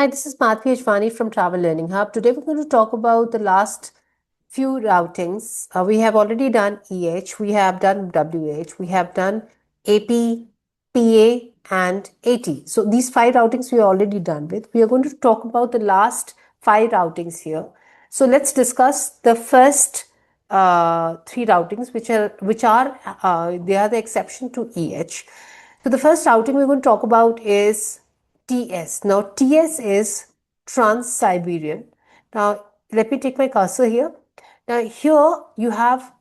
Hi, this is Madhvi Ajwani from Travel Learning Hub. Today we're going to talk about the last few routings. We have already done EH, we have done WH, we have done AP, PA, and AT. So these 5 routings we are already done with. We are going to talk about the last 5 routings here. So let's discuss the first 3 routings, they are the exception to EH. So the first routing we're going to talk about is TS. Now TS is Trans-Siberian. Now let me take my cursor here. Now here you have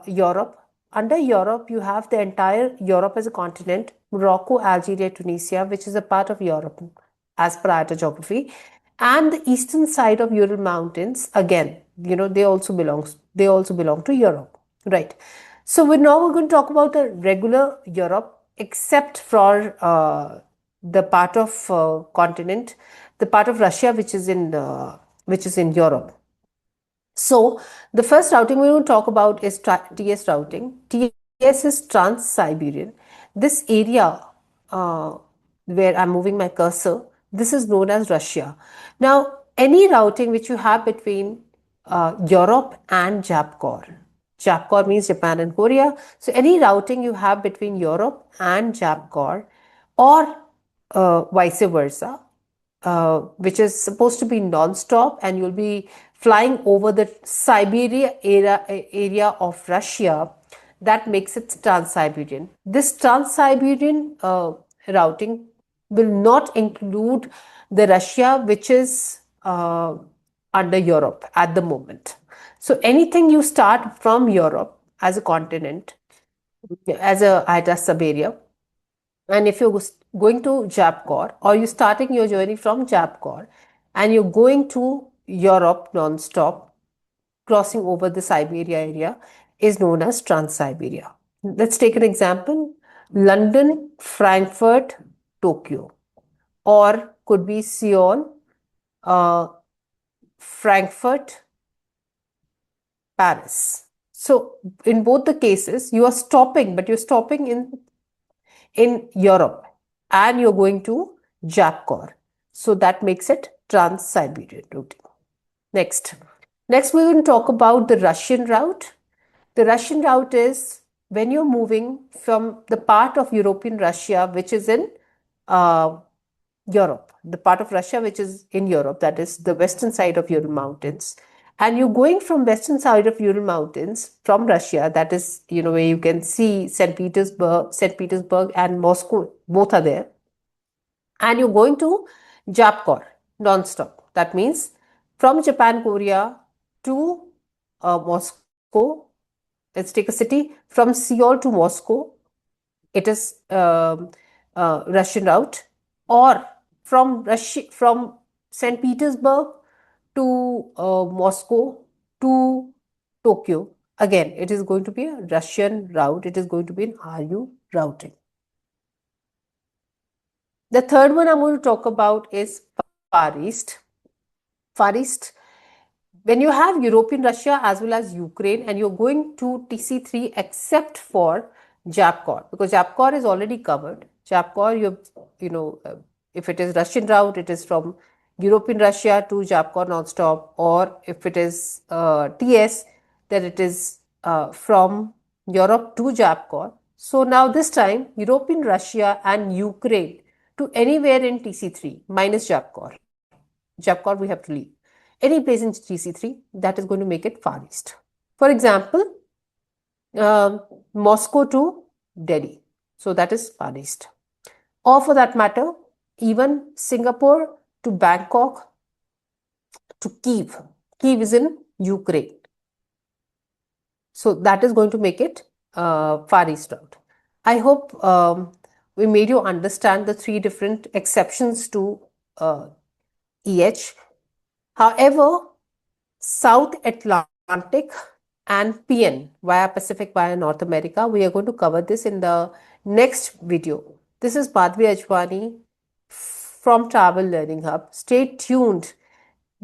Europe. Under Europe you have the entire Europe as a continent, Morocco, Algeria, Tunisia, which is a part of Europe as per IATA geography, and the eastern side of Ural Mountains. Again, they also belong to Europe, right? So we're going to talk about the regular Europe, except for the part of continent, the part of Russia which is in Europe. So the first routing we will talk about is TS routing. TS is Trans-Siberian. This area where I'm moving my cursor, this is known as Russia. Now, any routing which you have between Europe and Japkor. Japkor means Japan and Korea. So any routing you have between Europe and Japkor, or vice versa, which is supposed to be non-stop, and you'll be flying over the Siberia area of Russia, that makes it Trans-Siberian. This Trans-Siberian routing will not include the Russia which is under Europe at the moment. So anything you start from Europe as a continent, as a IATA sub-area, and if you're going to Japkor, or you're starting your journey from Japkor and you're going to Europe non-stop, crossing over the Siberia area, is known as Trans-Siberia. Let's take an example: London, Frankfurt, Tokyo, or could be Seoul, Frankfurt, Paris. So in both the cases, you are stopping, but you're stopping in Europe and you're going to Japkor. So that makes it Trans-Siberian routing. Next we're going to talk about the Russian route. The Russian route is when you're moving from the part of European Russia which is in Europe, the part of Russia which is in Europe, that is the western side of Ural Mountains, and you're going from western side of Ural Mountains from Russia, that is, where you can see St. Petersburg and Moscow, both are there, and you're going to Japkor non-stop. That means from Japan, Korea to Moscow. Let's take a city from Seoul to Moscow. It is Russian route, or from St. Petersburg to Moscow to Tokyo. Again, it is going to be a Russian route. It is going to be an RU routing. The third one I'm going to talk about is Far East. Far East, when you have European Russia as well as Ukraine, and you're going to TC3 except for Japkor, because Japkor is already covered. Japkor, if it is Russian route, it is from European Russia to Japkor non-stop, or if it is TS, then it is from Europe to Japkor. So now this time, European Russia and Ukraine to anywhere in TC3 minus Japkor. Japkor we have to leave. Any place in TC3, that is going to make it Far East. For example, Moscow to Delhi. So that is Far East. Or for that matter, even Singapore to Bangkok to Kyiv. Kyiv is in Ukraine. So that is going to make it Far East route. I hope we made you understand the 3 different exceptions to EH. However, South Atlantic and PN via Pacific via North America, we are going to cover this in the next video. This is Madhvi Ajwani from Travel Learning Hub. Stay tuned.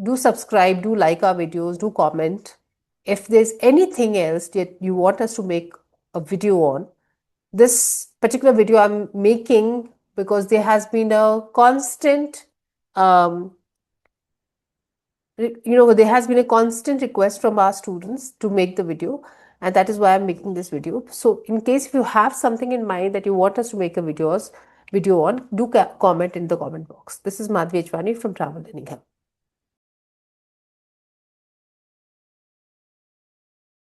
Do subscribe, do like our videos, do comment. If there's anything else that you want us to make a video on, this particular video I'm making because there has been a constant there has been a constant request from our students to make the video, and that is why I'm making this video. So in case if you have something in mind that you want us to make a video on, do comment in the comment box. This is Madhvi Ajwani from Travel Learning Hub.